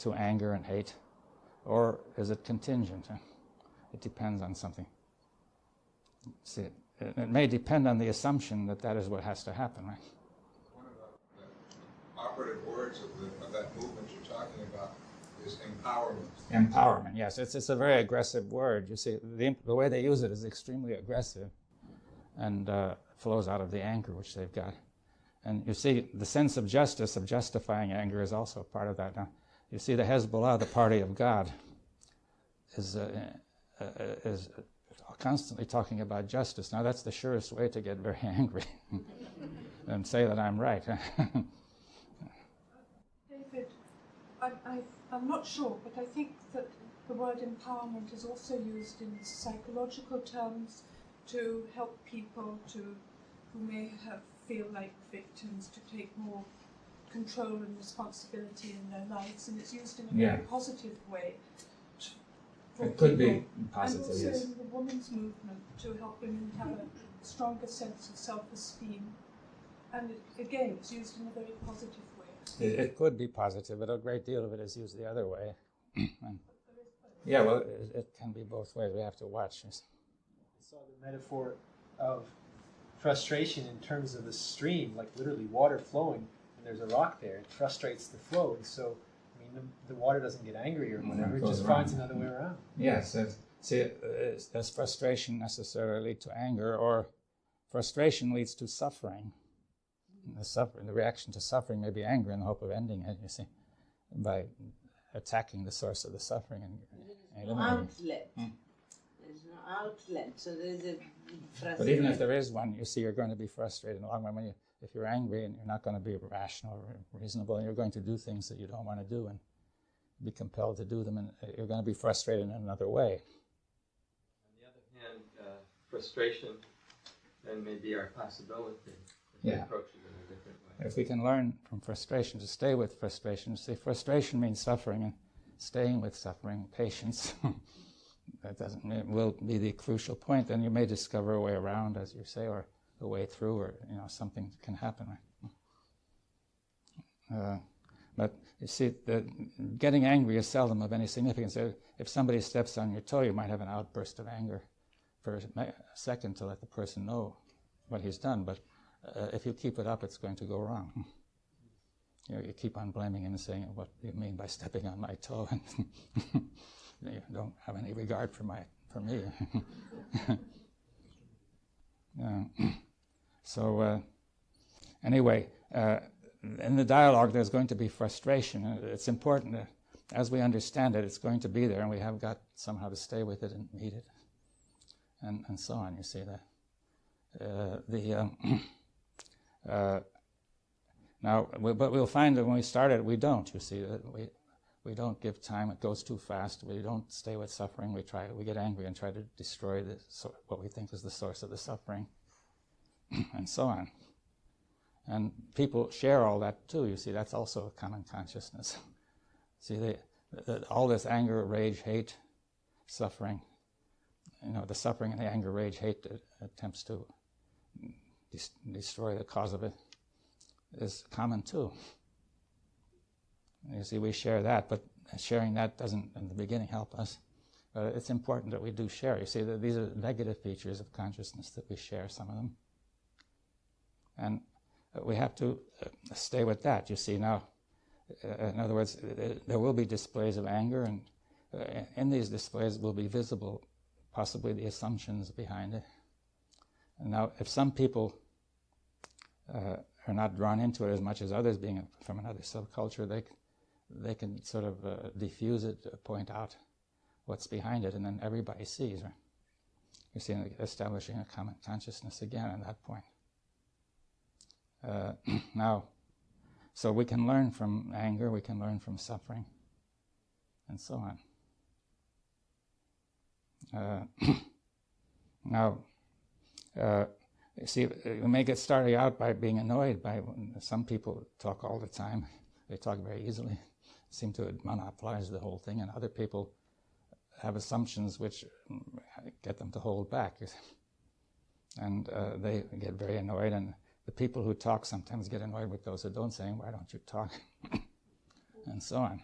to anger and hate, or is it contingent? It depends on something. See, it may depend on the assumption that that is what has to happen, right? One of the operative words of that movement you're talking about is empowerment. Empowerment, yes. It's a very aggressive word. You see, the way they use it is extremely aggressive and flows out of the anger which they've got. And you see, the sense of justice, of justifying anger, is also part of that. Now, you see, the Hezbollah, the party of God, is constantly talking about justice. Now, that's the surest way to get very angry and say that I'm right. David, I'm not sure, but I think that the word empowerment is also used in psychological terms to help people who may feel like victims to take more control and responsibility in their lives, and it's used in a very positive way. It could be positive, and also yes. in the women's movement to help women have a stronger sense of self-esteem. And again, it's used in a very positive way. It could be positive, but a great deal of it is used the other way. Yeah, well, it can be both ways. We have to watch this. I saw the metaphor of frustration in terms of a stream, like literally water flowing, and there's a rock there. It frustrates the flow, and so the water doesn't get angry or whatever. It just finds another way around. Yes. See, does frustration necessarily lead to anger, or frustration leads to suffering? The reaction to suffering may be anger in the hope of ending it, you see, by attacking the source of the suffering and eliminating outlet. There's no outlet, so there's a frustration. But even if there is one, you see, you're going to be frustrated in the long run. If you're angry and you're not going to be rational or reasonable, and you're going to do things that you don't want to do and be compelled to do them, and you're going to be frustrated in another way. On the other hand, frustration then may be our possibility. Yeah. Approach it in a different way. If we can learn from frustration to stay with frustration, see, frustration means suffering, and staying with suffering, patience, it will be the crucial point. Then you may discover a way around, as you say, or a way through, or something can happen. But you see, getting angry is seldom of any significance. If somebody steps on your toe, you might have an outburst of anger for a second to let the person know what he's done. But if you keep it up, it's going to go wrong. You keep on blaming him and saying, "What do you mean by stepping on my toe?" And you don't have any regard for me. So anyway, in the dialogue, there's going to be frustration. It's important that, as we understand it, it's going to be there, and we have got somehow to stay with it and meet it, and so on. You see that but we'll find that when we start it, we don't. You see that we don't give time. It goes too fast. We don't stay with suffering. We get angry and try to destroy what we think is the source of the suffering, and so on. And people share all that too. You see, that's also a common consciousness. See, all this anger, rage, hate, suffering. The suffering and the anger, rage, hate attempts to destroy the cause of it is common too. You see, we share that, but sharing that doesn't, in the beginning, help us. But it's important that we do share. You see, these are negative features of consciousness that we share, some of them. And we have to stay with that. You see, now, in other words, there will be displays of anger, and in these displays will be visible possibly the assumptions behind it. And now, if some people are not drawn into it as much as others, being from another subculture, they can sort of diffuse it, point out what's behind it, and then everybody sees, right? You see, establishing a common consciousness again at that point. Now, so we can learn from anger, we can learn from suffering, and so on. Now, you see, we may get started out by being annoyed by some people talk all the time. They talk very easily, seem to monopolize the whole thing, and other people have assumptions which get them to hold back. And they get very annoyed, and the people who talk sometimes get annoyed with those who don't, saying, "Why don't you talk?" and so on.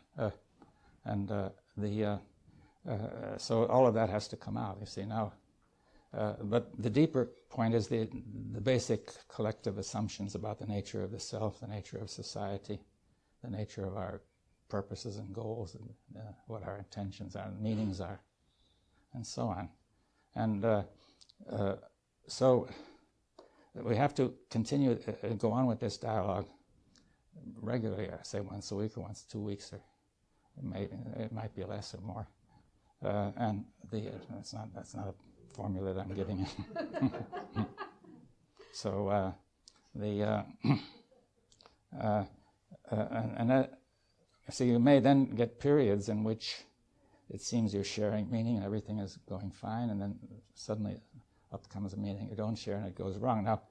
So all of that has to come out, you see, now. But the deeper point is the basic collective assumptions about the nature of the self, the nature of society, the nature of our purposes and goals, and what our intentions are, and meanings are, and so on. And so we have to continue and go on with this dialogue regularly, I say once a week or once 2 weeks, or it might be less or more. And that's not a formula that I'm giving you. So so you may then get periods in which it seems you're sharing meaning and everything is going fine, and then suddenly up comes a meaning you don't share and it goes wrong. Now,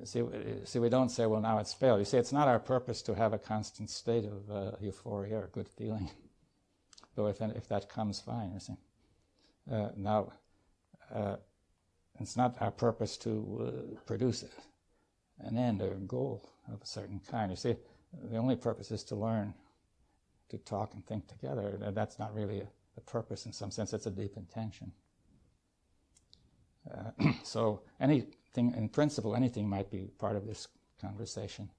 see, we don't say, well, now it's failed. You see, it's not our purpose to have a constant state of euphoria or good feeling, though if that comes, fine, you see. Now, it's not our purpose to produce an end or a goal of a certain kind. You see, the only purpose is to learn to talk and think together. That's not really a purpose in some sense. It's a deep intention. So anything, in principle, anything might be part of this conversation.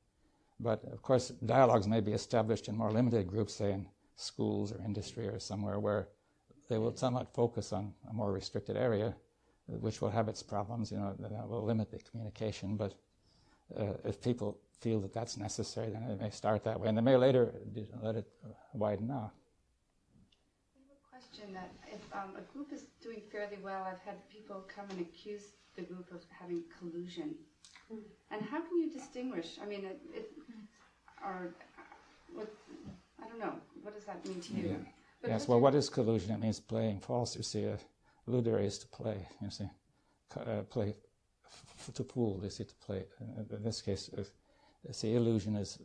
But, of course, dialogues may be established in more limited groups, say in schools or industry or somewhere, where they will somewhat focus on a more restricted area, which will have its problems, that will limit the communication. But if people feel that that's necessary, then they may start that way, and they may later let it widen out. I have a question that if a group is doing fairly well, I've had people come and accuse the group of having collusion. And how can you distinguish? I mean, I don't know, what does that mean to you? Yeah. Yes, well, what is collusion? It means playing false. You see, ludere is to play, you see. Play, to fool, you see, to play. In this case, see, illusion is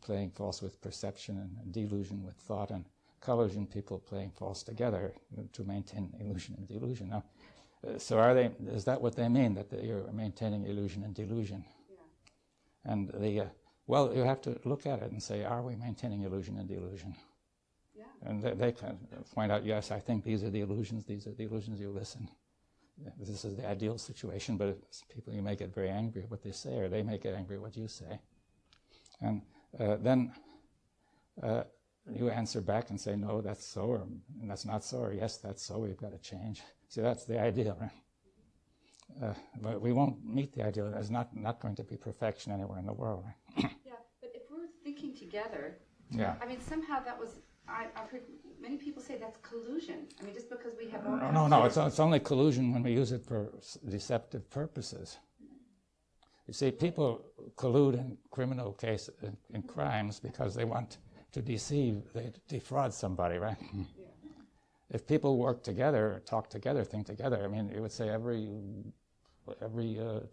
playing false with perception, and delusion with thought, and collusion, people playing false together to maintain illusion and delusion. Now, so is that what they mean, that you're maintaining illusion and delusion? Yeah. And well, you have to look at it and say, are we maintaining illusion and delusion? Yeah. And they can point out, yes, I think these are the illusions, you listen. This is the ideal situation, but people, you may get very angry at what they say, or they may get angry at what you say. And then you answer back and say, no, that's so, or that's not so, or yes, that's so, we've got to change. See, that's the ideal, right? But we won't meet the ideal. There's not going to be perfection anywhere in the world, right? Yeah, but if we're thinking together, yeah. I mean, somehow that was, I've heard many people say that's collusion. I mean, just because we have... No, it's only collusion when we use it for deceptive purposes. You see, people collude in criminal cases, in crimes, because they want to deceive, they defraud somebody, right? Yeah. If people work together, talk together, think together, I mean, you would say every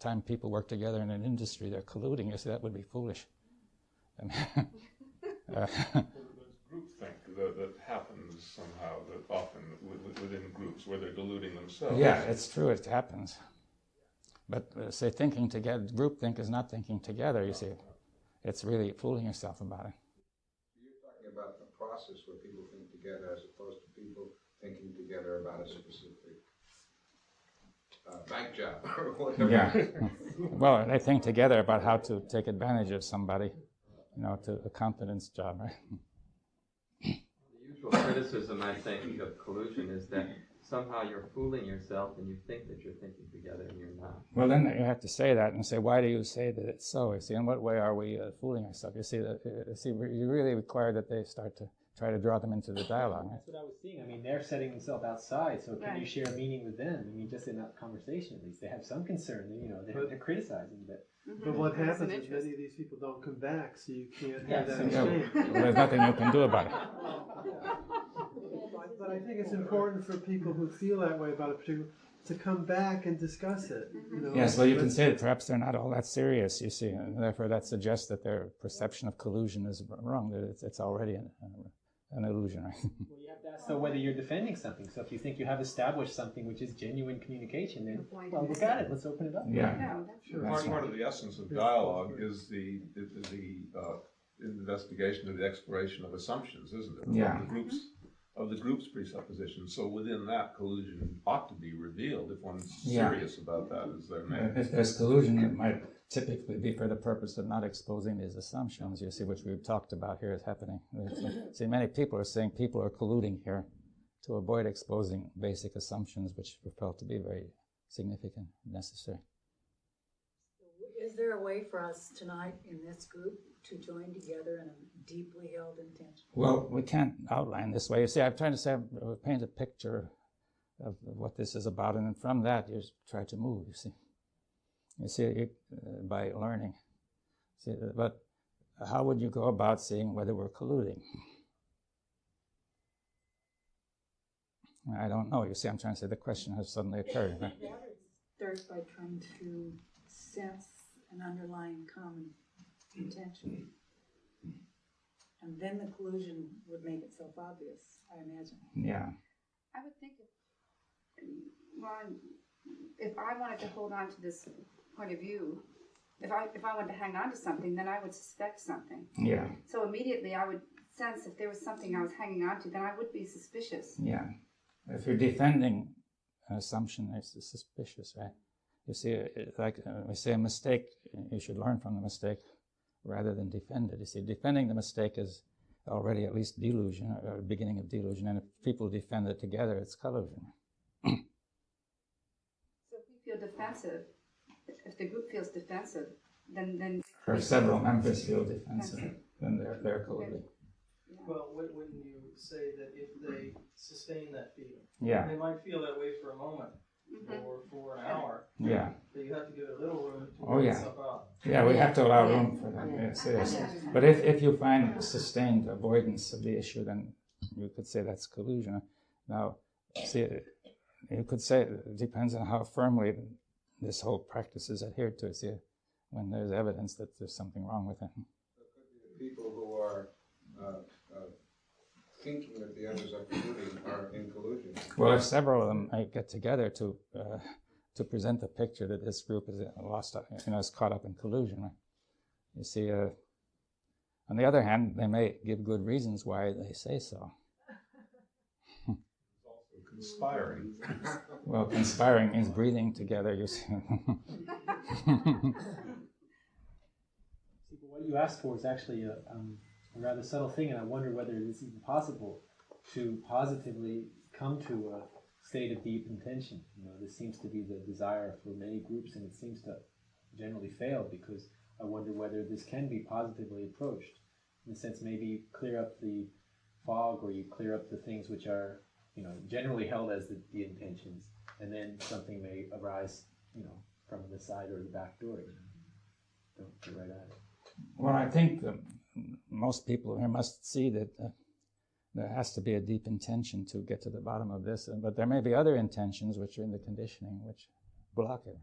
time people work together in an industry, they're colluding. You see, that would be foolish. I mean, there's groupthink that happens somehow, that often within groups where they're deluding themselves. Yeah, it's true, it happens. But say thinking together, groupthink is not thinking together, you see. It's really fooling yourself about it. You're talking about the process where people think together as opposed to people thinking together about a specific bank job or whatever. Yeah. Well, they think together about how to take advantage of somebody, to a competence job, right? The usual criticism, I think, of collusion is that somehow you're fooling yourself and you think that you're thinking together and you're not. Well, then you have to say that and say, why do you say that it's so? You see, in what way are we fooling ourselves? You see, you really require that they start to try to draw them into the dialogue. Right? That's what I was seeing. I mean, they're setting themselves outside, so can you share meaning with them? I mean, just in that conversation, at least, they have some concern. They're criticizing, but... But what happens is many of these people don't come back, so you can't have that exchange. There's nothing you can do about it. But I think it's important for people who feel that way about a particular to come back and discuss it. Yes, well, you can say that perhaps they're not all that serious, you see, and therefore that suggests that their perception of collusion is wrong, that it's already an illusion, right? Well, you have to ask, though, whether you're defending something. So if you think you have established something which is genuine communication, then, well, look at it. Let's open it up. Yeah. No, that's Sure. Part of the essence of dialogue is the investigation of the exploration of assumptions, isn't it? Yeah. Of the group's presuppositions. So within that, collusion ought to be revealed if one's Yeah. serious about that as they're made. If there's collusion, it might typically be for the purpose of not exposing these assumptions, you see, which we've talked about here is happening. See, many people are saying people are colluding here to avoid exposing basic assumptions, which were felt to be very significant, necessary. Is there a way for us tonight in this group to join together in a deeply held intention? Well, we can't outline this way. You see, I'm trying to say, paint a picture of what this is about, and then from that, you try to move, you see. You see, by learning. See, but how would you go about seeing whether we're colluding? I don't know. You see, I'm trying to say the question has suddenly occurred. Right? Start by trying to sense an underlying common intention. And then the collusion would make itself obvious, I imagine. Yeah. I would think if I wanted to hold on to this point of view, if I wanted to hang on to something, then I would suspect something. Yeah. So immediately I would sense if there was something I was hanging on to, then I would be suspicious. Yeah. If you're defending an assumption, it's suspicious, right? You see, like we say a mistake, you should learn from the mistake rather than defend it. You see, defending the mistake is already at least delusion, or beginning of delusion, and if people defend it together, it's collusion. So if we feel defensive, if the group feels defensive, then Or several members feel defensive, then they're colluding. Well, when you say that if they sustain that feeling, Yeah. they might feel that way for a moment or for an hour. Yeah. But you have to give it a little room to Oh, work yeah. itself out. Yeah, we have to allow room for that. Yes, yes. But if you find sustained avoidance of the issue, then you could say that's collusion. Now, see, you could say it depends on how firmly this whole practice is adhered to. See, when there's evidence that there's something wrong with it. It could be the people who are thinking that the others are colluding are in collusion. Well, if several of them might get together to present the picture that this group is lost, is caught up in collusion, right? You see, on the other hand, they may give good reasons why they say so. Conspiring. Well, conspiring means breathing together, you see. What you asked for is actually a rather subtle thing, and I wonder whether it is even possible to positively come to a state of deep intention. This seems to be the desire for many groups, and it seems to generally fail because I wonder whether this can be positively approached. In a sense, maybe clear up the fog, or you clear up the things which are, generally held as the intentions, and then something may arise, from the side or the back door. Don't get right at it. Well, I think most people here must see that there has to be a deep intention to get to the bottom of this, but there may be other intentions which are in the conditioning which block it.